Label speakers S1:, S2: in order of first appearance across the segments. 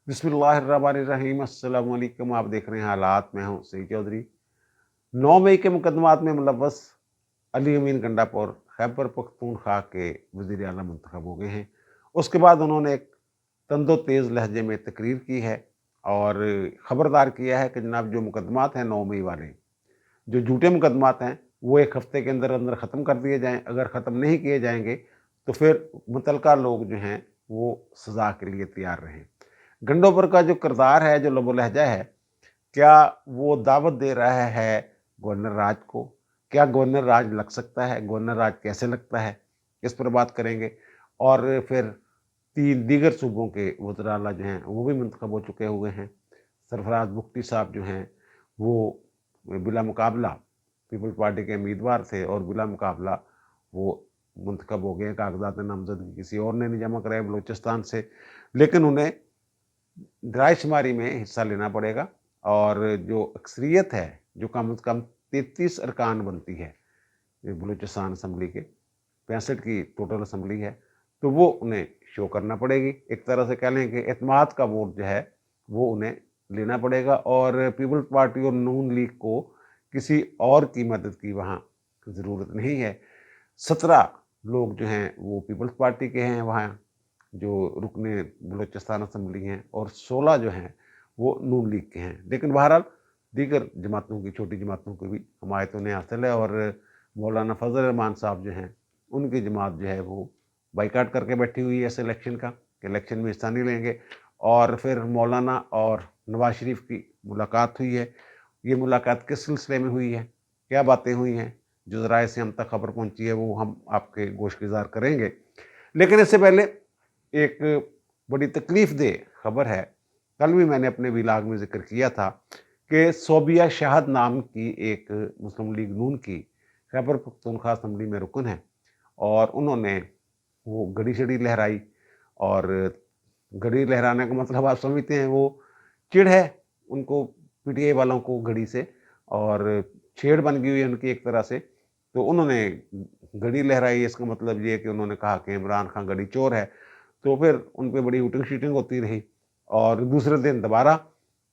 S1: बिस्मिल्लाहिर्रहमानिर्रहीम। अस्सलाम वालेकुम। आप देख रहे हैं हालात। मैं हूं सईद चौधरी। 9 मई के मुकदमात में मुलव्वस अली अमीन गंडापुर खैबर पख्तूनख्वा के वज़ीर आला मुंतखब हो गए हैं। उसके बाद उन्होंने एक तंदो तेज़ लहजे में तकरीर की है और ख़बरदार किया है कि जनाब जो मुकदमात हैं 9 मई वाले, जो झूठे मुकदमात हैं, वो 1 हफ़्ते के अंदर अंदर ख़त्म कर दिए जाएँ। अगर ख़त्म नहीं किए जाएंगे तो फिर मुतलका लोग जो हैं वो सज़ा के लिए तैयार रहें। गंडोपुर का जो किरदार है, जो लबो लहजा है, क्या वो दावत दे रहा है गवर्नर राज को? क्या गवर्नर राज लग सकता है? गवर्नर राज कैसे लगता है? इस पर बात करेंगे। और फिर 3 दीगर सूबों के वज़ीर आला जो हैं वो भी मुंतखब हो चुके हुए हैं। सरफराज बुगटी साहब जो हैं वो बिला मुकाबला पीपल्स पार्टी के उम्मीदवार थे और बिला मुकाबला वो मुंतखब हो गए। कागजात नामजदगी किसी और ने नहीं जमा कराए बलूचिस्तान से, लेकिन उन्हें रायशुमारी में हिस्सा लेना पड़ेगा। और जो अक्सरियत है, जो कम से कम 33 अरकान बनती है बलूचिस्तान असम्बली के, 65 की टोटल असम्बली है, तो वो उन्हें शो करना पड़ेगी। एक तरह से कह लें कि एतमाद का वोट जो है वो उन्हें लेना पड़ेगा। और पीपल्स पार्टी और नून लीग को किसी और की मदद की वहाँ ज़रूरत नहीं है। 17 लोग जो हैं वो पीपल्स पार्टी के हैं वहाँ, जो रुकने बलूचिस्तान असम्बली हैं, और 16 जो हैं वो नून लीग के हैं। लेकिन बहरहाल दीगर जमातों की, छोटी जमातों की भी हमायत उन्हें हासिल है। और मौलाना फजल रहमान साहब जो हैं उनकी जमात जो है वो बाइकाट करके बैठी हुई है इस इलेक्शन का, इलेक्शन में हिस्सा नहीं लेंगे। और फिर मौलाना और नवाज शरीफ की मुलाकात हुई है। ये मुलाकात किस सिलसिले में हुई है, क्या बातें हुई हैं, जो ज़राए से हम तक खबर पहुंची है, वो हम आपके गोशगुजार करेंगे। लेकिन इससे पहले एक बड़ी तकलीफ दे खबर है। कल भी मैंने अपने विलाग में जिक्र किया था कि सोबिया शाहद नाम की एक मुस्लिम लीग नून की खैबर पख्तूनख्वा असम्बली में रुकन है, और उन्होंने वो घड़ी शड़ी लहराई। और घड़ी लहराने का मतलब आप समझते हैं, वो चिढ़ है उनको, पीटीआई वालों को घड़ी से, और छेड़ बन गई हुई है उनकी एक तरह से। तो उन्होंने घड़ी लहराई, इसका मतलब ये है कि उन्होंने कहा कि इमरान खान घड़ी चोर है। तो फिर उन पर बड़ी हुटिंग शीटिंग होती रही, और दूसरे दिन दोबारा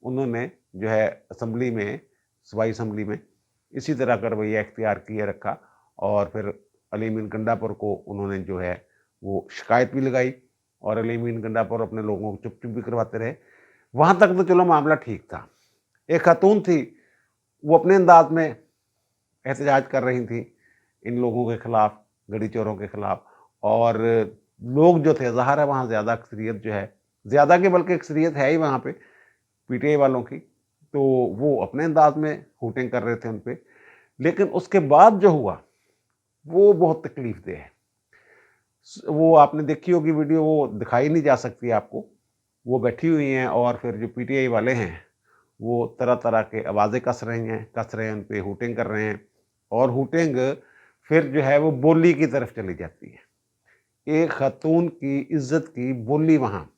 S1: उन्होंने जो है असम्बली में, सूबाई असम्बली में इसी तरह का रवैया इख्तियार किए रखा। और फिर अली अमीन गंडापुर को उन्होंने जो है वो शिकायत भी लगाई, और अली अमीन गंडापुर अपने लोगों को चुप चुप भी करवाते रहे। वहाँ तक तो चलो मामला ठीक था। एक खातून थी, वो अपने अंदाज में एहतजाज कर रही थी इन लोगों के खिलाफ, गड़ी चोरों के खिलाफ। और लोग जो थे, ज़ाहिर है वहाँ ज़्यादा अक्सरियत जो है, ज़्यादा की बल्कि अक्सरियत है ही वहाँ पे पीटीआई वालों की, तो वो अपने अंदाज में हूटिंग कर रहे थे उन पे। लेकिन उसके बाद जो हुआ वो बहुत तकलीफ दे है। वो आपने देखी होगी वीडियो, वो दिखाई नहीं जा सकती आपको। वो बैठी हुई हैं और फिर जो पीटीआई वाले हैं वो तरह तरह के आवाज़ें कस रहे हैं उन पे, हूटिंग कर रहे हैं। और हूटिंग फिर जो है वो बोली की तरफ चली जाती है। एक खातून की इज्जत की बोली वहाँ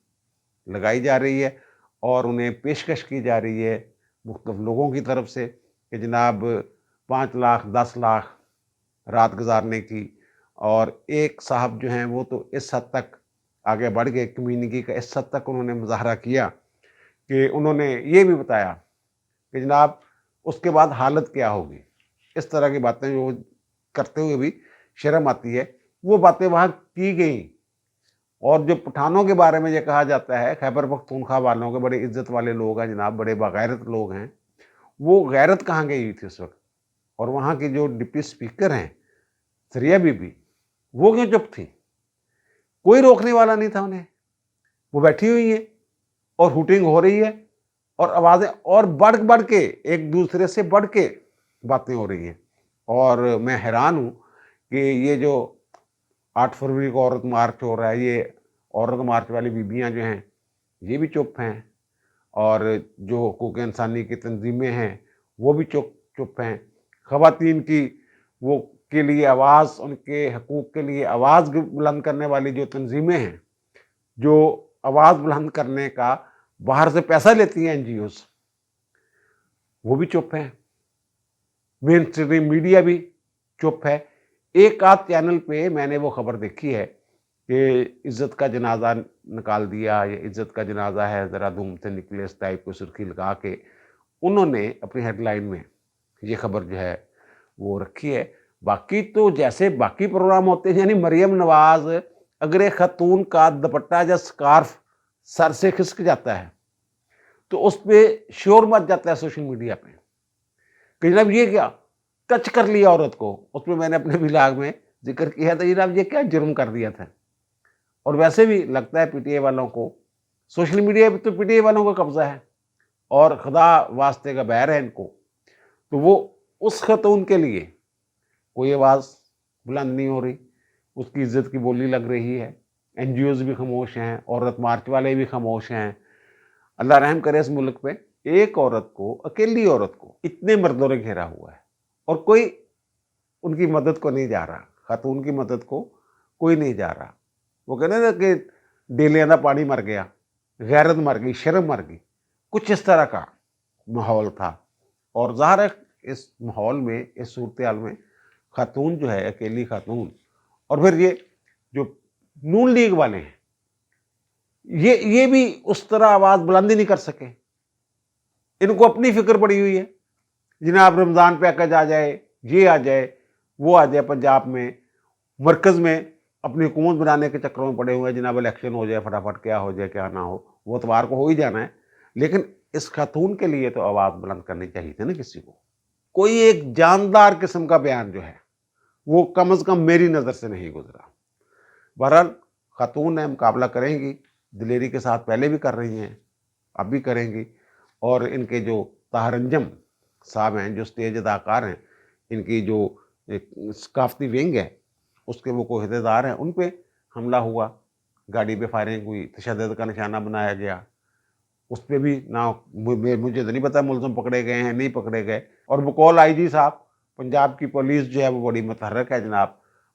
S1: लगाई जा रही है, और उन्हें पेशकश की जा रही है मुख्तलिफ लोगों की तरफ से कि जनाब 5 लाख 10 लाख रात गुजारने की। और एक साहब जो हैं वो तो इस हद तक आगे बढ़ गए, कम्युनिटी का इस हद तक उन्होंने मुजाहरा किया कि उन्होंने ये भी बताया कि जनाब उसके बाद हालत क्या होगी। इस तरह की बातें जो करते हुए भी शर्म आती है, वो बातें वहाँ की गई। और जो पठानों के बारे में ये कहा जाता है, खैबर पख्तूनख्वा वालों के बड़े इज्जत वाले लोग हैं जनाब, बड़े बागैरत लोग हैं, वो गैरत कहाँ गई हुई थी उस वक्त। और वहाँ की जो डिप्टी स्पीकर हैं सरिया बीबी, वो क्यों चुप थी? कोई रोकने वाला नहीं था उन्हें। वो बैठी हुई है और हूटिंग हो रही है, और आवाज़ें और बढ़ के, एक दूसरे से बढ़ के बातें हो रही हैं। और मैं हैरान हूँ कि ये जो 8 फरवरी को औरत मार्च हो रहा है, ये औरत मार्च वाली बीबियाँ जो हैं ये भी चुप हैं। और जो हुकूक इंसानी की तंजीमें हैं वो भी चुप चुप हैं। ख़वातीन की वो के लिए आवाज़, उनके हकूक़ के लिए आवाज़ बुलंद करने वाली जो तंजीमें हैं, जो आवाज़ बुलंद करने का बाहर से पैसा लेती हैं एनजीओज़, वो भी चुप हैं। मेन स्ट्रीम मीडिया भी चुप है। एक आध चैनल पे मैंने वो खबर देखी है کہ عزت کا جنازہ نکال دیا، یہ عزت کا جنازہ ہے ذرا دھوم سے نکلے، اس ٹائپ کو سرخی لگا کے انہوں نے اپنی ہیڈ لائن میں یہ خبر جو ہے وہ رکھی ہے۔ باقی تو جیسے باقی پروگرام ہوتے ہیں، یعنی مریم نواز اگر ایک خاتون کا دوپٹہ یا سکارف سر سے کھسک جاتا ہے تو اس پہ شور مچ جاتا ہے سوشل میڈیا پہ کہ جناب یہ کیا ٹچ کر لیا عورت کو۔ اس میں میں نے اپنے ولاگ میں ذکر کیا تھا، جناب یہ کیا جرم کر دیا تھا۔ اور ویسے بھی لگتا ہے پی ٹی آئی والوں کو سوشل میڈیا پہ تو پی ٹی آئی والوں کا قبضہ ہے اور خدا واسطے کا بہر ہے ان کو، تو وہ اس خاتون کے لیے کوئی آواز بلند نہیں ہو رہی، اس کی عزت کی بولی لگ رہی ہے۔ این جی اوز بھی خاموش ہیں، عورت مارچ والے بھی خاموش ہیں۔ اللہ رحم کرے اس ملک پہ، ایک عورت کو، اکیلی عورت کو اتنے مردوں نے گھیرا ہوا ہے اور کوئی ان کی مدد کو نہیں جا رہا، خاتون کی مدد کو کوئی نہیں جا رہا۔ وہ کہتے ہیں نا کہ ڈیلے دا پانی مر گیا، غیرت مر گئی، شرم مر گئی، کچھ اس طرح کا ماحول تھا۔ اور ظاہر ہے اس ماحول میں، اس صورتحال میں خاتون جو ہے، اکیلی خاتون، اور پھر یہ جو نون لیگ والے ہیں یہ بھی اس طرح آواز بلند ہی نہیں کر سکے۔ ان کو اپنی فکر پڑی ہوئی ہے، جناب رمضان پیکج آ جائے، یہ آ جائے، وہ آ جائے۔ پنجاب میں مرکز میں اپنی حکومت بنانے کے چکروں میں پڑے ہوئے ہیں، جناب الیکشن ہو جائے فٹافٹ، کیا ہو جائے کیا نہ ہو، وہ اتوار کو ہو ہی جانا ہے۔ لیکن اس خاتون کے لیے تو آواز بلند کرنی چاہیے تھی نا کسی کو۔ کوئی ایک جاندار قسم کا بیان جو ہے وہ کم از کم میری نظر سے نہیں گزرا۔ بہرحال خاتون ہے، مقابلہ کریں گی، دلیری کے ساتھ پہلے بھی کر رہی ہیں، اب بھی کریں گی۔ اور ان کے جو طاہر انجم صاحب ہیں، جو اسٹیج اداکار ہیں، ان کی جو ثقافتی ونگ ہے اس کے وہ کو عہدیدار ہیں، ان پہ حملہ ہوا، گاڑی پہ فائرنگ ہوئی، تشدد کا نشانہ بنایا گیا، اس پہ بھی نہ مجھے تو نہیں پتا ملزم پکڑے گئے ہیں نہیں پکڑے گئے۔ اور بقول آئی جی صاحب، پنجاب کی پولیس جو ہے وہ بڑی متحرک ہے جناب،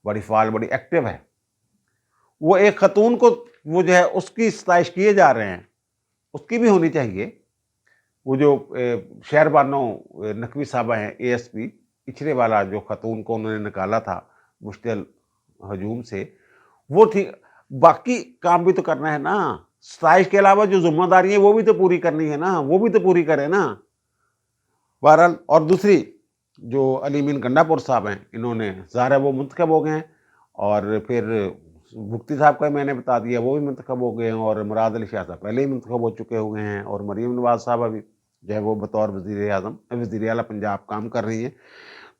S1: بڑی فعال، بڑی ایکٹیو ہے۔ وہ ایک خاتون کو وہ جو ہے اس کی ستائش کیے جا رہے ہیں، اس کی بھی ہونی چاہیے۔ وہ جو شہر بانو نقوی صاحبہ ہیں، اے ایس پی اچھرے والا، جو خاتون کو انہوں نے نکالا تھا مشتعل ہجوم سے، وہ ٹھیک، باقی کام بھی تو کرنا ہے نا۔ ستائش کے علاوہ جو ذمہ داری ہیں وہ بھی تو پوری کرنی ہے نا، وہ بھی تو پوری کرے نا۔ بہرحال، اور دوسری جو علی امین گنڈا پور صاحب ہیں، انہوں نے ظاہر ہے وہ منتخب ہو گئے ہیں، اور پھر بھکتی صاحب کا میں نے بتا دیا وہ بھی منتخب ہو گئے ہیں، اور مراد علی شاہ صاحب پہلے ہی منتخب ہو چکے ہوئے ہیں، اور مریم نواز صاحبہ بھی جو ہے وہ بطور وزیر اعظم، وزیر اعلیٰ پنجاب کام کر رہی ہیں۔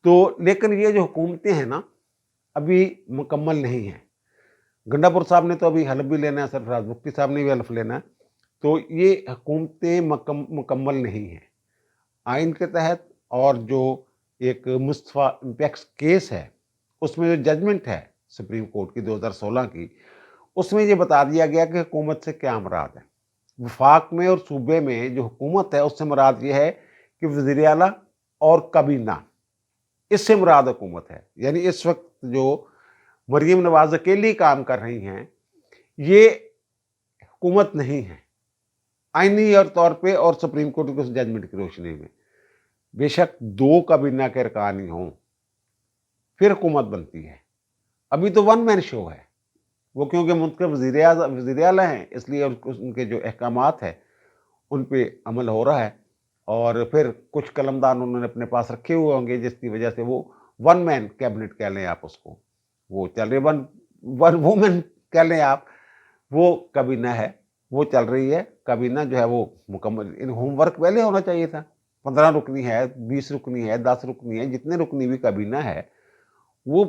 S1: تو لیکن یہ جو حکومتیں ہیں نا ابھی مکمل نہیں ہیں۔ گنڈا پور صاحب نے تو ابھی حلف بھی لینا ہے، سرفراز بھکتی صاحب نے بھی حلف لینا ہے، تو یہ حکومتیں مکمل نہیں ہیں آئین کے تحت۔ اور جو ایک مصطفیٰ امپیکس کیس ہے، اس میں جو ججمنٹ ہے سپریم کورٹ کی 2016 کی، اس میں یہ بتا دیا گیا کہ حکومت سے کیا مراد ہے۔ وفاق میں اور صوبے میں جو حکومت ہے اس سے مراد یہ ہے کہ وزیر اعلیٰ اور کابینہ، اس سے مراد حکومت ہے۔ یعنی اس وقت جو مریم نواز اکیلی کام کر رہی ہیں یہ حکومت نہیں ہے آئینی اور طور پہ، اور سپریم کورٹ کے ججمنٹ کی روشنی میں بے شک 2 کابینہ کے ارکان ہی ہوں پھر حکومت بنتی ہے۔ ابھی تو ون مین شو ہے وہ، کیونکہ منتخب وزیر اعلیٰ ہیں، اس لیے ان کے جو احکامات ہیں ان پہ عمل ہو رہا ہے، اور پھر کچھ قلمدان انہوں نے اپنے پاس رکھے ہوئے ہوں گے جس کی وجہ سے وہ ون مین کیبنٹ کہہ لیں آپ اس کو، وہ چل رہی ون وومن کہہ لیں آپ، وہ کابینہ ہے، وہ چل رہی ہے۔ کابینہ جو ہے وہ مکمل، ان ہوم ورک پہلے ہونا چاہیے تھا۔ 15 رکنی ہے، 20 رکنی ہے، 10 رکنی ہے، جتنے رکنی بھی کابینہ ہے وہ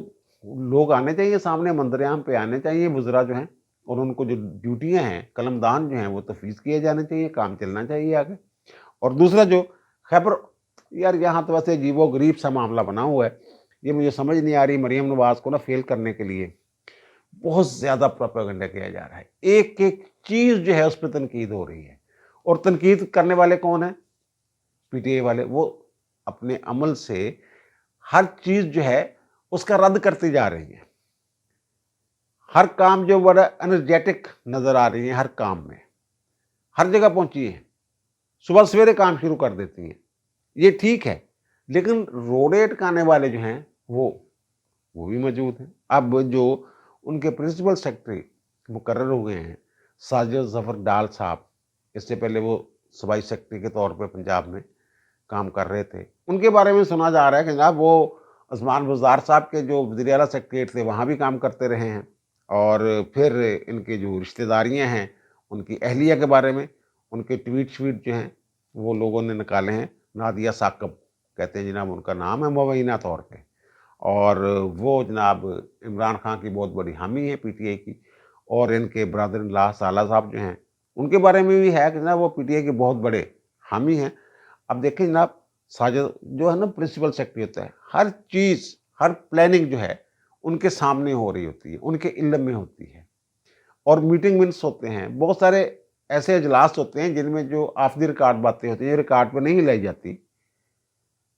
S1: لوگ آنے چاہیے سامنے، منظر عام پہ آنے چاہیے وزراء جو ہیں، اور ان کو جو ڈیوٹیاں ہیں، قلمدان جو ہیں وہ تفویض کیے جانے چاہیے، کام چلنا چاہیے آگے۔ اور دوسرا جو خیبر، یار یہاں تو ویسے عجیب و غریب سا معاملہ بنا ہوا ہے، یہ مجھے سمجھ نہیں آ رہی۔ مریم نواز کو نا فیل کرنے کے لیے بہت زیادہ پروپیگنڈا کیا جا رہا ہے، ایک ایک چیز جو ہے اس پہ تنقید ہو رہی ہے، اور تنقید کرنے والے کون ہیں؟ پی ٹی آئی والے۔ وہ اپنے عمل سے ہر چیز جو ہے اس کا رد کرتی جا رہی ہے، ہر کام جو بڑا انرجیٹک نظر آ رہی ہیں، ہر کام میں ہر جگہ پہنچی ہیں، صبح سویرے کام شروع کر دیتی ہیں، یہ ٹھیک ہے۔ لیکن روڑے اٹکانے والے جو ہیں وہ بھی موجود ہیں۔ اب جو ان کے پرنسپل سیکرٹری मुकर्रर हुए हैं। साजिद ज़फ़र डाल साहब, इससे पहले वो सूबाई सेक्रेटरी के तौर पे पंजाब में काम कर रहे थे। उनके बारे में सुना जा रहा है कि जनाब वो उस्मान बुज़दार साहब के जो वज़ीर आला सेक्रेटरी थे वहाँ भी काम करते रहे हैं। और फिर इनके जो रिश्तेदारियाँ हैं, उनकी अहलिया के बारे में उनके ट्वीट-श्वीट जो हैं वो लोगों ने निकाले हैं। नादिया साक़ब कहते हैं जनाब उनका नाम है मुबैना तौर पे। और वो जनाब इमरान खान की बहुत बड़ी हामी है पीटीआई की। और इनके ब्रदर इन लॉ साला साहब जो हैं, उनके बारे में भी है कि जनाब वो पीटीआई के बहुत बड़े हामी हैं। अब देखिए जनाब, साजिद जो है ना प्रिंसिपल सेक्रेटरी होता है, हर चीज़, हर प्लानिंग जो है उनके सामने हो रही होती है, उनके इल्म में होती है। और मीटिंग मिनट्स होते हैं, बहुत सारे ऐसे इजलास होते हैं जिनमें जो ऑफ द रिकॉर्ड बातें होती हैं, जो रिकॉर्ड पे नहीं लाई जाती,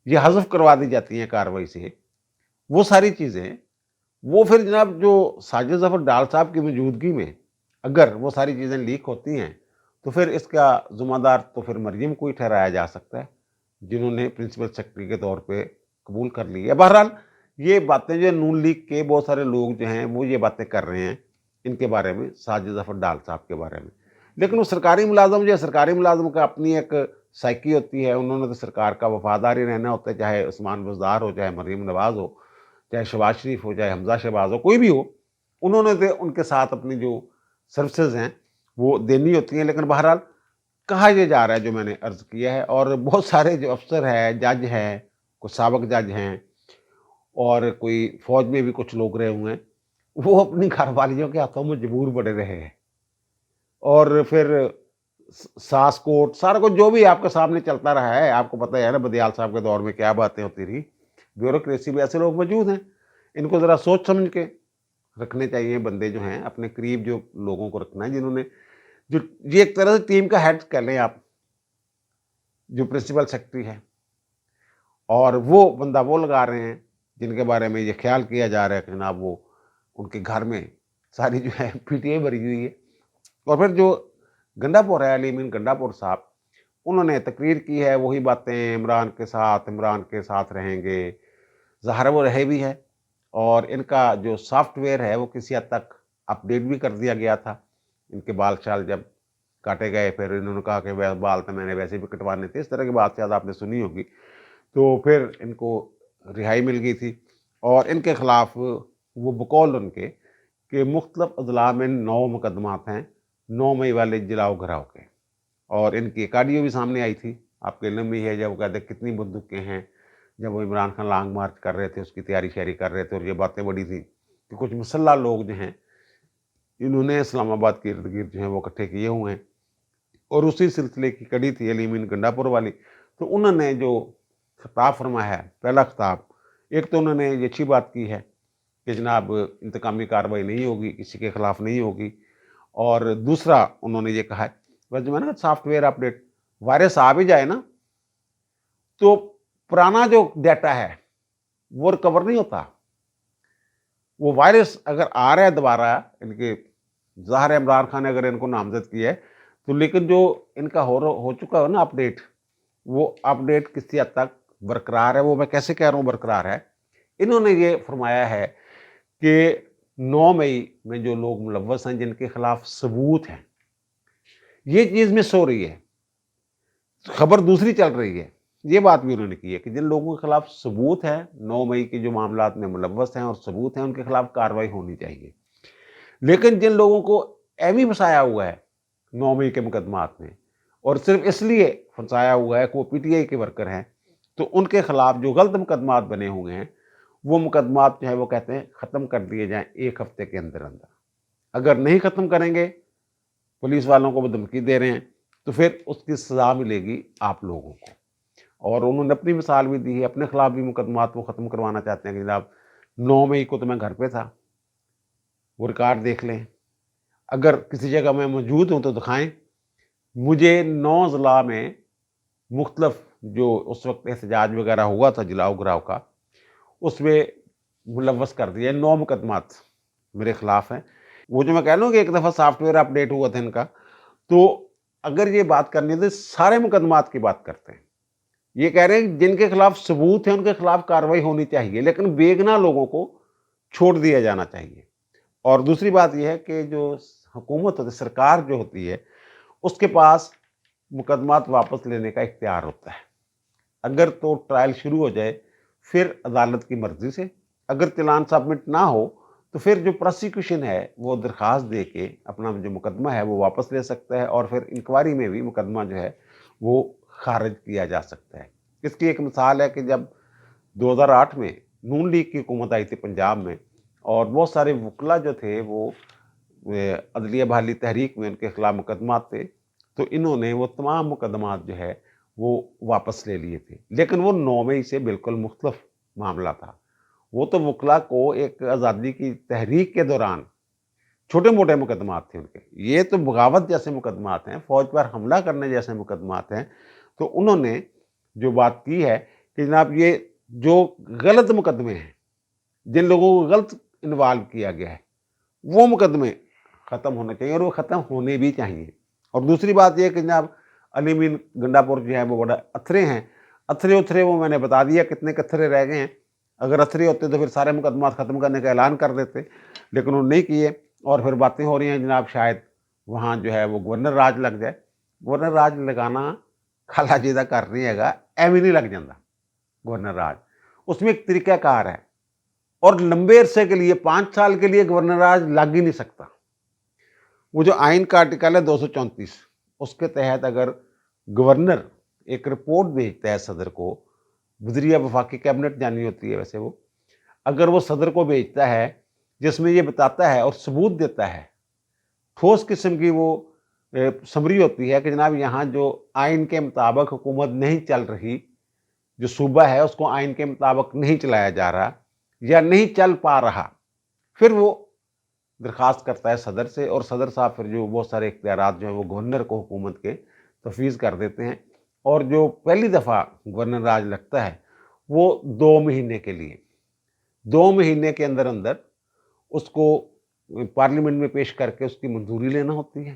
S1: ये हज़फ करवा दी जाती हैं कार्रवाई से, वो सारी चीज़ें, वो फिर जनाब जो साजिद ज़फ़र डाल साहब की मौजूदगी में अगर वो सारी चीज़ें लीक होती हैं, तो फिर इसका ज़िम्मेदार तो फिर मरियम को ही ठहराया जा सकता है, जिन्होंने प्रिंसिपल सेक्रेटरी के तौर पे कबूल कर ली है। बहरहाल ये बातें जो नून लीग के बहुत सारे लोग जो हैं वो ये बातें कर रहे हैं इनके बारे में, साजिद ज़फ़र डाल साहब के बारे में। लेकिन वो सरकारी मुलाज़िम जो है, सरकारी मुलाज़िम का अपनी एक साइकी होती है, उन्होंने तो सरकार का वफ़ादार ही रहना होता है, चाहे उस्मान बुज़दार हो, चाहे मरियम नवाज़ हो, चाहे शहबाज शरीफ हो, चाहे हमज़ा शहबाज हो, कोई भी हो, उन्होंने तो उनके साथ अपनी जो सर्विसेज़ हैं वो देनी होती हैं। लेकिन बहरहाल कहा ये जा रहा है जो मैंने अर्ज़ किया है, और बहुत सारे जो अफ़सर हैं, जज हैं, कुछ साबिक़ जज हैं और कोई फ़ौज में भी कुछ लोग रहे हुए हैं, वो अपनी घरवालियों के हाथों मजबूर पड़े रहे हैं। और फिर सास कोट सारा कुछ जो भी आपके सामने चलता रहा है, आपको पता है ना बदियाल साहब के दौर में क्या बातें होती रही। ब्यूरोक्रेसी में ऐसे लोग मौजूद हैं, इनको ज़रा सोच समझ के रखने चाहिए। बंदे जो हैं अपने करीब जो लोगों को रखना है, जिन्होंने जो ये एक तरह से टीम का हेड कह लें आप, जो प्रिंसिपल सेक्रेटरी है, और वो बंदा वो लगा रहे हैं जिनके बारे में ये ख्याल किया जा रहा है कि जनाब वो उनके घर में सारी जो है पीटीआई भरी हुई है। और फिर जो गंडापुर है, अली अमीन गंडापुर साहब, उन्होंने तकरीर की है, वही बातें इमरान के साथ रहेंगे। ज़ाहिर है वो रहे भी हैं, और इनका जो सॉफ्टवेयर है वो किसी हद तक अपडेट भी कर दिया गया था। इनके बाल-शाल जब काटे गए, फिर इन्होंने कहा कि वह बाल तो मैंने वैसे भी कटवाने थे, इस तरह की बात शायद आपने सुनी होगी। तो फिर इनको रिहाई मिल गई थी, और इनके खिलाफ वो बकौल उनके कि मुख्तलिफ अज़ला में 9 मुकदमात हैं, 9 मई वाले जलाओ घराव के। और इनकी एक ऑडियो भी सामने आई थी, आपके इल्म में ही है, जब वो कहते कितनी बंदूकें हैं, जब वो इमरान खान लॉन्ग मार्च कर रहे थे, उसकी तैयारी शैयारी कर रहे थे, और ये बातें बड़ी थी कि कुछ मुसल्लह लोग जो हैं, इन्होंने इस्लामाबाद के इर्द-गिर्द जो हैं वो इकट्ठे किए हुए हैं। और उसी सिलसिले की कड़ी थी अली अमीन गंडापुर वाली। तो उन्होंने जो खिताब फरमाया है, पहला खिताब, एक तो उन्होंने ये अच्छी बात की है कि जनाब इंतकामी कार्रवाई नहीं होगी, किसी के खिलाफ नहीं होगी। और दूसरा उन्होंने ये कहा है, बस जो है ना सॉफ्टवेयर अपडेट, वायरस आ भी जाए ना, तो पुराना जो डाटा है वो रिकवर नहीं होता। वो वायरस अगर आ रहा है दोबारा, इनके ज़ाहिर है इमरान खान ने अगर इनको नामज़द किया है, तो लेकिन जो इनका हो चुका है ना अपडेट, वो अपडेट किसी हद तक बरकरार है। वो मैं कैसे कह रहा हूँ बरकरार है, इन्होंने ये फरमाया है कि 9 मई में जो लोग मुलव्वस हैं, जिनके खिलाफ सबूत हैं, ये चीज़ मिस हो रही है, खबर दूसरी चल रही है। ये बात भी उन्होंने की है कि जिन लोगों के खिलाफ सबूत है, 9 मई के जो मामलात में मुलव्वस हैं और सबूत हैं, उनके खिलाफ कार्रवाई होनी चाहिए। लेकिन जिन लोगों को एमी फंसाया हुआ है 9 मई के मुकदमात में, और सिर्फ इसलिए फंसाया हुआ है कि वो पीटीआई के वर्कर हैं, तो उनके खिलाफ जो गलत मुकदमात बने हुए हैं, वो मुकदमात जो है वो कहते हैं ख़त्म कर दिए जाएँ 1 हफ्ते के अंदर-अंदर। अगर नहीं ख़त्म करेंगे, पुलिस वालों को वो धमकी दे रहे हैं, तो फिर उसकी सज़ा मिलेगी आप लोगों को। और उन्होंने अपनी मिसाल भी दी है, अपने खिलाफ भी मुकदमात वो ख़त्म करवाना चाहते हैं कि जनाब 9 मई को तो मैं घर पे था, वो रिकॉर्ड देख लें, अगर किसी जगह मैं मौजूद हूँ तो दिखाएँ। मुझे 9 ज़िला में मुख्तलिफ जो उस वक़्त एहतजाज वगैरह हुआ था जलाओ-घराव का, उसमें मुलव्वस कर दिया। 9 मुकदमात मेरे खिलाफ हैं। वो जो मैं कह रहा हूँ कि एक दफ़ा सॉफ्टवेयर अपडेट हुआ था इनका, तो अगर ये बात करनी है तो सारे मुकदमात की बात करते हैं। ये कह रहे हैं जिनके खिलाफ सबूत है उनके खिलाफ कार्रवाई होनी चाहिए, लेकिन बेगुनाह लोगों को छोड़ दिया जाना चाहिए। اور دوسری بات یہ ہے کہ جو حکومت ہوتی ہے، سرکار جو ہوتی ہے، اس کے پاس مقدمات واپس لینے کا اختیار ہوتا ہے۔ اگر تو ٹرائل شروع ہو جائے پھر عدالت کی مرضی سے، اگر چلان سبمٹ نہ ہو تو پھر جو پروسیکیوشن ہے وہ درخواست دے کے اپنا جو مقدمہ ہے وہ واپس لے سکتا ہے، اور پھر انکوائری میں بھی مقدمہ جو ہے وہ خارج کیا جا سکتا ہے۔ اس کی ایک مثال ہے کہ جب 2008 میں نون لیگ کی حکومت آئی تھی پنجاب میں، اور بہت سارے وکلا جو تھے وہ عدلیہ بحالی تحریک میں ان کے خلاف مقدمات تھے، تو انہوں نے وہ تمام مقدمات جو ہے وہ واپس لے لیے تھے، لیکن وہ 9 مئی سے بالکل مختلف معاملہ تھا۔ وہ تو وکلا کو ایک آزادی کی تحریک کے دوران چھوٹے موٹے مقدمات تھے ان کے، یہ تو بغاوت جیسے مقدمات ہیں، فوج پر حملہ کرنے جیسے مقدمات ہیں، تو انہوں نے جو بات کی ہے کہ جناب یہ جو غلط مقدمے ہیں، جن لوگوں کو غلط انوالو کیا گیا ہے، وہ مقدمے ختم ہونے چاہیے، اور وہ ختم ہونے بھی چاہیے۔ اور دوسری بات یہ کہ جناب علی امین گنڈا پور جو ہے وہ بڑا اتھرے ہیں، اتھرے وہ میں نے بتا دیا کتنے اتھرے رہ گئے ہیں۔ اگر اتھرے ہوتے تو پھر سارے مقدمات ختم کرنے کا اعلان کر دیتے، لیکن انہوں نے نہیں کیے، اور پھر باتیں ہو رہی ہیں جناب شاید وہاں جو ہے وہ گورنر راج لگ جائے۔ گورنر راج لگانا کھالا جیدہ کر نہیں ہے گا، ایویں نہیں لگ جاتا گورنر راج، اس میں ایک طریقہ کار ہے، اور لمبے عرصے کے لیے 5 سال کے لیے گورنر راج لگ ہی نہیں سکتا۔ وہ جو آئین کا آرٹیکل ہے 234، اس کے تحت اگر گورنر ایک رپورٹ بھیجتا ہے صدر کو، وزیرِ وفاقی کیبنٹ جانی ہوتی ہے ویسے وہ، اگر وہ صدر کو بھیجتا ہے جس میں یہ بتاتا ہے اور ثبوت دیتا ہے، ٹھوس قسم کی وہ سمری ہوتی ہے کہ جناب یہاں جو آئین کے مطابق حکومت نہیں چل رہی، جو صوبہ ہے اس کو آئین کے مطابق نہیں چلایا جا رہا یا نہیں چل پا رہا، پھر وہ درخواست کرتا ہے صدر سے، اور صدر صاحب پھر جو بہت سارے اختیارات جو ہیں وہ گورنر کو حکومت کے تفویض کر دیتے ہیں، اور جو پہلی دفعہ گورنر راج لگتا ہے وہ 2 مہینے کے لیے، 2 مہینے کے اندر اندر اس کو پارلیمنٹ میں پیش کر کے اس کی منظوری لینا ہوتی ہے۔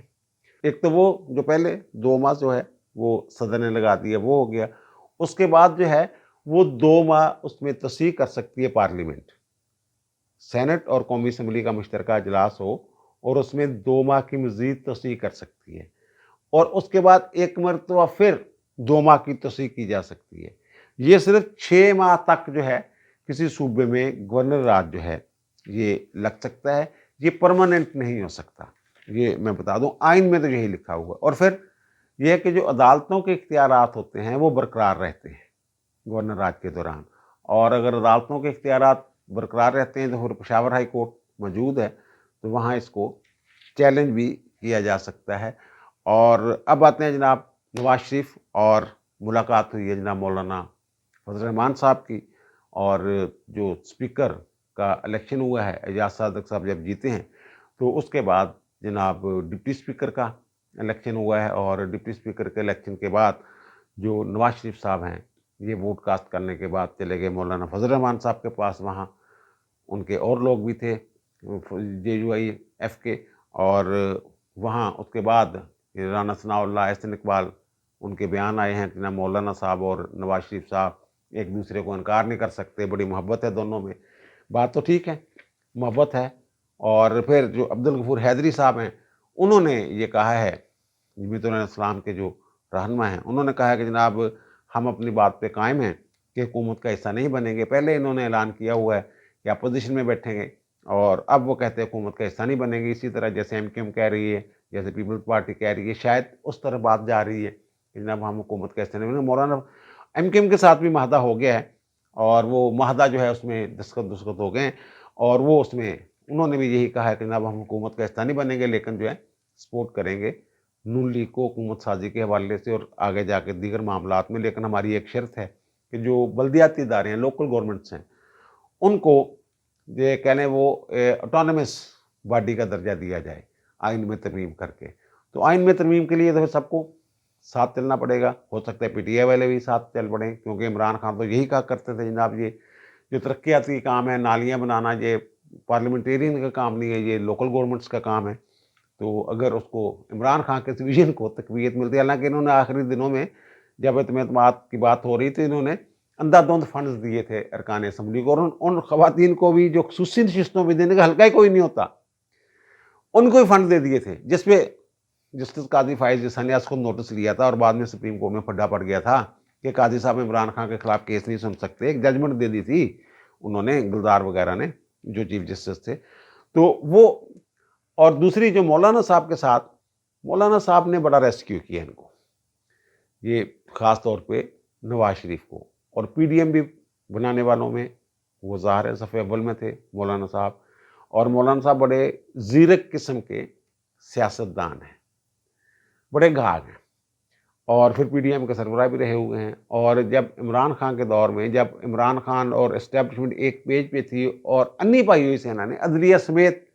S1: ایک تو وہ جو پہلے 2 ماہ جو ہے وہ صدر نے لگا دیا وہ ہو گیا، اس کے بعد جو ہے وہ 2 ماہ اس میں تصحیح کر سکتی ہے پارلیمنٹ، سینٹ اور قومی اسمبلی کا مشترکہ اجلاس ہو، اور اس میں 2 ماہ کی مزید توسیع کر سکتی ہے، اور اس کے بعد ایک مرتبہ پھر 2 ماہ کی توسیع کی جا سکتی ہے۔ یہ صرف 6 ماہ تک جو ہے کسی صوبے میں گورنر راج جو ہے یہ لگ سکتا ہے، یہ پرماننٹ نہیں ہو سکتا، یہ میں بتا دوں آئین میں تو یہی لکھا ہوا ہے۔ اور پھر یہ ہے کہ جو عدالتوں کے اختیارات ہوتے ہیں وہ برقرار رہتے ہیں گورنر راج کے دوران، اور اگر عدالتوں کے اختیارات برقرار رہتے ہیں تو پھر پشاور ہائی کورٹ موجود ہے، تو وہاں اس کو چیلنج بھی کیا جا سکتا ہے۔ اور اب آتے ہیں جناب نواز شریف، اور ملاقات ہوئی ہے جناب مولانا فضل الرحمان صاحب کی، اور جو اسپیکر کا الیکشن ہوا ہے اعجاز صادق صاحب جب جیتے ہیں تو اس کے بعد جناب ڈپٹی اسپیکر کا الیکشن ہوا ہے، اور ڈپٹی اسپیکر کے الیکشن کے بعد جو نواز شریف صاحب ہیں یہ ووٹ کاسٹ کرنے کے بعد چلے گئے مولانا فضل الرحمان صاحب کے پاس، وہاں ان کے اور لوگ بھی تھے JUIF کے، اور وہاں اس کے بعد رانا ثناء اللہ، احسن اقبال، ان کے بیان آئے ہیں کہ مولانا صاحب اور نواز شریف صاحب ایک دوسرے کو انکار نہیں کر سکتے، بڑی محبت ہے دونوں میں۔ بات تو ٹھیک ہے، محبت ہے۔ اور پھر جو عبدالغفور حیدری صاحب ہیں انہوں نے یہ کہا ہے، جمیعت علماء اسلام کے جو رہنما ہیں انہوں نے کہا ہے کہ جناب ہم اپنی بات پہ قائم ہیں کہ حکومت کا حصہ نہیں بنیں گے۔ پہلے انہوں نے اعلان کیا ہوا ہے کہ اپوزیشن میں بیٹھیں گے، اور اب وہ کہتے ہیں حکومت کا حصہ نہیں بنیں گے، اسی طرح جیسے MKM کہہ رہی ہے، جیسے پیپلز پارٹی کہہ رہی ہے، شاید اس طرح بات جا رہی ہے کہ جناب ہم حکومت کا حصہ نہیں بنیں گے۔ مولانا MKM کے ساتھ بھی معاہدہ ہو گیا ہے، اور وہ معاہدہ جو ہے اس میں دستخط ہو گئے ہیں، اور وہ اس میں انہوں نے بھی یہی کہا ہے کہ جناب ہم حکومت کا حصہ نہیں بنیں گے، لیکن جو ہے سپورٹ کریں گے نون لیگ کو حکومت سازی کے حوالے سے اور آگے جا کے دیگر معاملات میں۔ لیکن ہماری ایک شرط ہے کہ جو بلدیاتی ادارے ہیں، لوکل گورنمنٹس ہیں، ان کو یہ کہہ لیں وہ آٹونومس باڈی کا درجہ دیا جائے آئین میں ترمیم کر کے۔ تو آئین میں ترمیم کے لیے تو سب کو ساتھ چلنا پڑے گا، ہو سکتا ہے PTI والے بھی ساتھ چل پڑیں، کیونکہ عمران خان تو یہی کہا کرتے تھے جناب یہ جو ترقیاتی کام ہے، نالیاں بنانا، یہ پارلیمنٹیرین کا کام نہیں ہے، یہ لوکل گورنمنٹس کا کام ہے۔ تو اگر اس کو عمران خان کے ویژن کو تقویت ملتی ہے، حالانکہ انہوں نے آخری دنوں میں جب اعتماد کی بات ہو رہی تھی انہوں نے اندھا دھند فنڈز دیے تھے ارکان اسمبلی کو، اور ان خواتین کو بھی جو خصوصی نشستوں میں دینے کا حلقہ ہی کوئی نہیں ہوتا، उनको ही फंड दे दिए थे, जिसपे जस्टिस काजी फाइज जिसानी ने उसको नोटिस लिया था और बाद में सुप्रीम कोर्ट में फड्डा पड़ गया था कि काजी साहब इमरान खान के खिलाफ केस नहीं सुन सकते। एक जजमेंट दे दी थी उन्होंने, गुलजार वगैरह ने, जो चीफ जस्टिस थे। तो वो, और दूसरी जो मौलाना साहब के साथ, मौलाना साहब ने बड़ा रेस्क्यू किया इनको, ये ख़ास तौर पे नवाज शरीफ को, और पीडीएम भी बनाने वालों में वो ज़ाहिर है सफ़े अव्वल में थे मौलाना साहब। और मौलाना साहब बड़े ज़ीरक किस्म के सियासतदान हैं, बड़े घाघ हैं, और फिर पीडीएम के सरबराह भी रहे हुए हैं। और जब इमरान खान के दौर में, जब इमरान खान और एस्टेब्लिशमेंट एक पेज पे थी और अन्नी पाई हुई सेना ने अदलिया समेत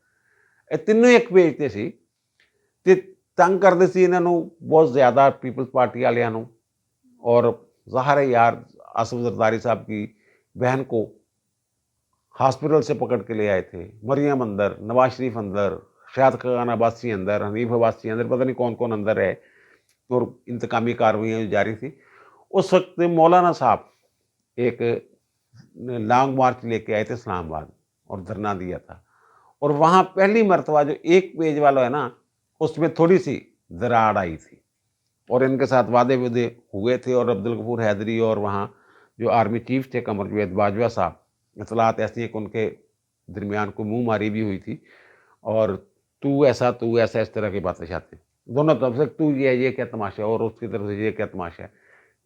S1: तीनों एक पेज ते सी, ते तंग करते सी इन्हों बहुत ज़्यादा पीपल्स पार्टी वालियां नूं। और ज़ाहिर है यार, आसिफ जरदारी साहब की बहन को हॉस्पिटल से पकड़ के ले आए थे, मरियम अंदर, नवाज शरीफ अंदर, शायद खान अब्बासी अंदर, हनीफ अब्बासी अंदर, पता नहीं कौन कौन अंदर है, और इंतकामी कार्रवाइयाँ जारी थी। उस वक्त मौलाना साहब एक लॉन्ग मार्च लेके आए थे इस्लामाबाद और धरना दिया था, और वहाँ पहली मरतबा जो एक पेज वाला है ना, उसमें थोड़ी सी दरार आई थी, और इनके साथ वादे वादे हुए थे। और अब्दुल गफूर हैदरी और वहाँ जो आर्मी चीफ थे कमर जावेद बाजवा साहब, इतलात ऐसी है कि उनके दरमियान को मुँह मारी भी हुई थी, और तू ऐसा इस तरह की बातें शातें, दोनों तरफ से, तू ये क्या तमाशा है, और उसकी तरफ से ये क्या तमाशा है,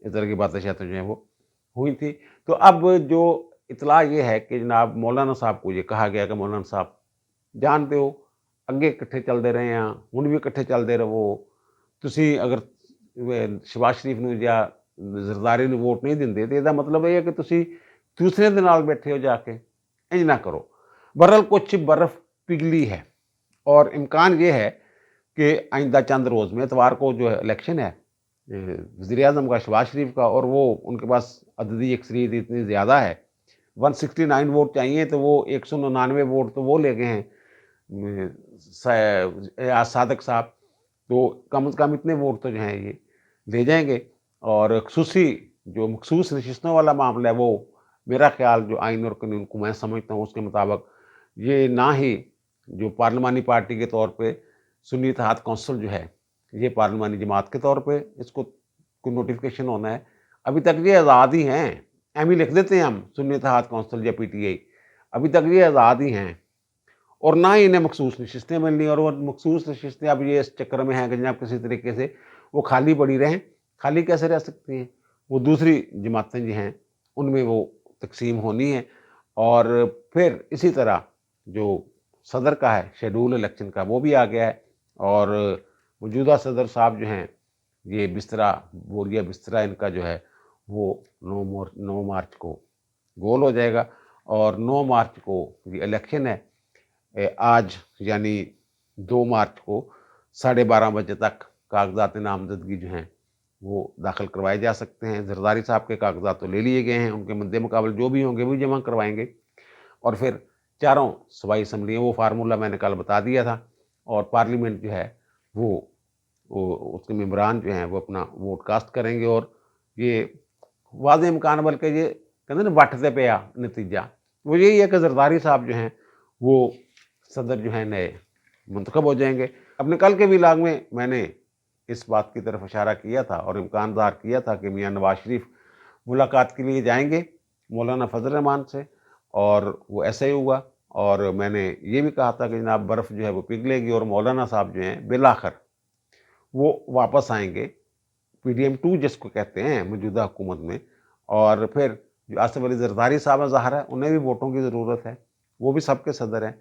S1: इस तरह की बातें शातें जो हैं वो हुई थी। तो अब जो इतला ये है कि जनाब मौलाना साहब को ये कहा गया कि मौलाना साहब जानते हो ਅੱਗੇ ਇਕੱਠੇ ਚੱਲਦੇ ਰਹੇ ਆ, ਹੁਣ ਵੀ ਇਕੱਠੇ ਚੱਲਦੇ ਰਹੋ, ਤੁਸੀਂ ਅਗਰ ਸ਼ਹਿਬਾਜ਼ ਸ਼ਰੀਫ ਨੂੰ ਜਾਂ ਜ਼ਰਦਾਰੀ ਨੂੰ ਵੋਟ ਨਹੀਂ ਦਿੰਦੇ ਤੇ ਇਹਦਾ ਮਤਲਬ ਇਹ ਹੈ ਕਿ ਤੁਸੀਂ ਦੂਸਰੇ ਦੇ ਨਾਲ ਬੈਠੇ ਹੋ ਜਾ ਕੇ, ਇੰਜ ਨਾ ਕਰੋ। बहरहाल कुछ बर्फ़ पिघली है, और इम्कान ये है कि आइंदा चंद रोज़ में इतवार को जो इलेक्शन है वज़ीर-ए-आज़म का, शहबाज शरीफ का, और वो उनके पास अददी अक्सरियत इतनी ज़्यादा है, 169 वोट चाहिए, तो वो 199 वोट तो वो ले गए हैं सादिक साहब। तो कम से कम इतने वोट तो जो हैं ये ले जाएंगे। और खसूसी जो मखसूस नशिस्तों वाला मामला है, वो मेरा ख्याल जो आइन और कानून को मैं समझता हूँ उसके मुताबिक ये ना ही जो पार्लिमानी पार्टी के तौर पे सुन्नी इत्तेहाद कौंसिल जो है, ये पार्लिमानी जमात के तौर पे इसको कोई नोटिफिकेशन होना है। अभी तक ये आज़ाद ही हैं, एम ही लिख देते हैं हम, सुन्नी इत्तेहाद कौंसिल या पीटीआई, अभी तक ये आज़ाद ही हैं, और ना ही इन्हें मखसूस नशिस्तें मिलनी। और वो मखसूस नशिस्तें अब ये इस चक्कर में हैं कि जनाब किसी तरीके से वो खाली पड़ी रहें। खाली कैसे रह सकती हैं, वो दूसरी जमातें जो हैं उनमें वो तकसीम होनी है। और फिर इसी तरह जो सदर का है शेड्यूल इलेक्शन का, वो भी आ गया है, और मौजूदा सदर साहब जो हैं, ये बिस्तरा, बोरिया बिस्तरा इनका जो है वो 9 मार्च को गोल हो जाएगा। और 9 मार्च को ये इलेक्शन है। आज यानी 2 मार्च को 12:30 बजे तक कागजात नामजदगी जो हैं वो दाखिल करवाए जा सकते हैं। जरदारी साहब के कागजात तो ले लिए गए हैं, उनके मद्दे मुकाबले जो भी होंगे वो जमा करवाएंगे। और फिर चारों सूबाई असम्बलियाँ, वो फार्मूला मैंने कल बता दिया था, और पार्लियामेंट जो है वो उसके मेम्बरान जो हैं वो अपना वोट कास्ट करेंगे। और ये वाज़े इम्कान, बल्कि ये कहते ना वटते पे नतीजा, वो यही है कि जरदारी साहब जो हैं वो सदर जो हैं नए मुंतखब हो जाएंगे। अपने कल के व्लॉग में मैंने इस बात की तरफ इशारा किया था और इम्कान ज़ाहिर किया था कि मियाँ नवाज शरीफ मुलाकात के लिए जाएंगे मौलाना फजल रहमान से, और वो ऐसा ही हुआ। और मैंने ये भी कहा था कि जनाब बर्फ़ जो है वो पिघलेगी और मौलाना साहब जो हैं बिलाखिर वो वापस आएंगे पीडीएम 2 जिसको कहते हैं मौजूदा हुकूमत में। और फिर जो आसिफ अली जरदारी साहब हैं, ज़ाहिर है उन्हें भी वोटों की ज़रूरत है, वो भी सबके सदर हैं,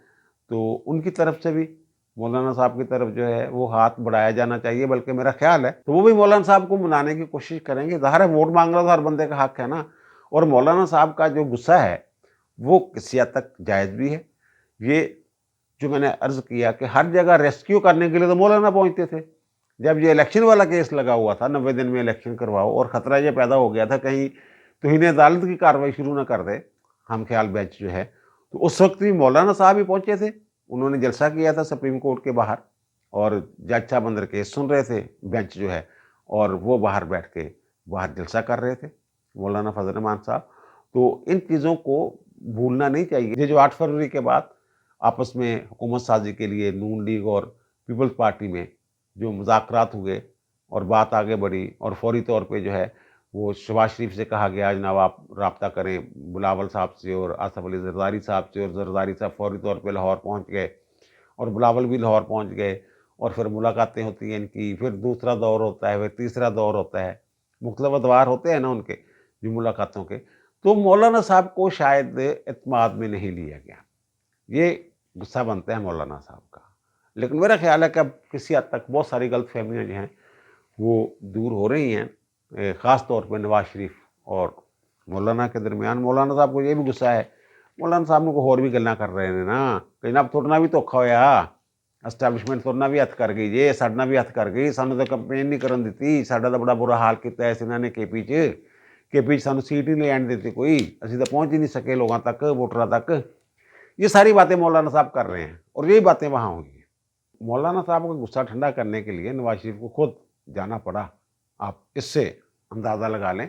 S1: तो उनकी तरफ से भी मौलाना साहब की तरफ जो है वो हाथ बढ़ाया जाना चाहिए। बल्कि मेरा ख्याल है तो वो भी मौलाना साहब को मनाने की कोशिश करेंगे। ज़ाहिर है वोट मांगना तो हर बंदे का हक है ना, और मौलाना साहब का जो गुस्सा है वो किसी हद तक जायज़ भी है। ये जो मैंने अर्ज़ किया कि हर जगह रेस्क्यू करने के लिए तो मौलाना पहुँचते थे। जब ये इलेक्शन वाला केस लगा हुआ था, 90 दिन में इलेक्शन करवाओ, और ख़तरा ये पैदा हो गया था कहीं तौहीन अदालत की कार्रवाई शुरू ना कर दे हम ख्याल बेंच जो है, तो उस वक्त भी मौलाना साहब ही पहुँचे थे। उन्होंने जलसा किया था सुप्रीम कोर्ट के बाहर, और जज साहब अंदर केस सुन रहे थे, बेंच जो है, और वो बाहर बैठ के बाहर जलसा कर रहे थे मौलाना फजल रहमान साहब। तो इन चीज़ों को भूलना नहीं चाहिए। ये जो 8 फरवरी के बाद आपस में हुकूमत साजी के लिए नून लीग और पीपल्स पार्टी में जो मुज़ाकरात हुए और बात आगे बढ़ी और फौरी तौर पे जो है वो शहबाज शरीफ से कहा गया जनाब आप राब्ता करें बिलावल साहब से और आसफ अली जरदारी साहब से, और जरदारी साहब फौरी तौर पे लाहौर पहुंच गए और बिलावल भी लाहौर पहुंच गए और फिर मुलाकातें होती हैं इनकी, फिर दूसरा दौर होता है, फिर तीसरा दौर होता है, मुख्तलिफ अदवार होते हैं ना उनके जो मुलाकातों के। तो मौलाना साहब को शायद एतमाद में नहीं लिया गया, ये गुस्सा बनता है मौलाना साहब का। लेकिन मेरा ख्याल है कि अब किसी हद तक बहुत सारी गलतफहमियाँ जो हैं वो दूर हो रही हैं, ख़ास तौर पे नवाज शरीफ और मौलाना के दरमियान। मौलाना साहब को ये भी गुस्सा है, मौलाना साहब ਨੂੰ ਹੋਰ ਵੀ ਗੱਲਾਂ ਕਰ ਰਹੇ ਨੇ ਨਾ, ਕਹਿੰਦਾ ਤੁਹਾਡੇ ਨਾਲ ਵੀ ਧੋਖਾ ਹੋਇਆ, ਐਸਟੈਬਲਿਸ਼ਮੈਂਟ ਤੁਹਾਡੇ ਨਾਲ ਵੀ ਹੱਥ ਕਰ ਗਈ ਜੇ, ਸਾਡੇ ਨਾਲ ਵੀ ਹੱਥ ਕਰ ਗਈ, ਸਾਨੂੰ ਤਾਂ ਕੰਪੇਨ ਨਹੀਂ ਕਰਨ ਦਿੱਤੀ, ਸਾਡਾ ਤਾਂ ਬੜਾ ਬੁਰਾ ਹਾਲ ਕੀਤਾ ਇਸ ਇਹਨਾਂ ਨੇ ਕੇਪੀ 'ਚ ਸਾਨੂੰ ਸੀਟ ਹੀ ਨਹੀਂ ਲੈਣ ਦਿੱਤੀ ਕੋਈ, ਅਸੀਂ ਤਾਂ पहुंच ही नहीं सके लोगों तक, वोटरों तक। ये सारी बातें मौलाना साहब कर रहे हैं और यही बातें वहाँ हुई हैं। मौलाना साहब का गुस्सा ठंडा करने के लिए नवाज शरीफ को खुद जाना पड़ा, आप इससे अंदाज़ा लगा लें।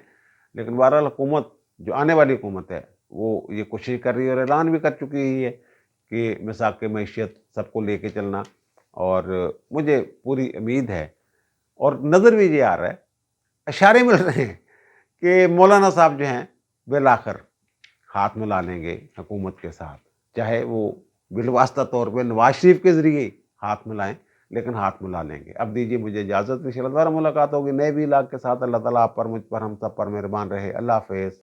S1: लेकिन बहरहाल हुकूमत जो आने वाली हुकूमत है वो ये कोशिश कर रही है और ऐलान भी कर चुकी है कि मिसाक मईशत सबको लेके चलना, और मुझे पूरी उम्मीद है और नज़र भी ये आ रहा है, इशारे मिल रहे हैं कि मौलाना साहब जो हैं बिलाखिर हाथ मिला लेंगे हुकूमत के साथ, चाहे वो बिलवास्ता तौर पे नवाज शरीफ के ज़रिए हाथ मिलाएं, लेकिन हाथ मिला लेंगे। अब दीजिए मुझे इजाज़त, इंशाअल्लाह दोबारा मुलाकात होगी नए भी इलाक़ के साथ। अल्लाह ताला आप पर, मुझ पर, हम सब पर मेहरबान रहे। अल्लाह हाफ़िज़।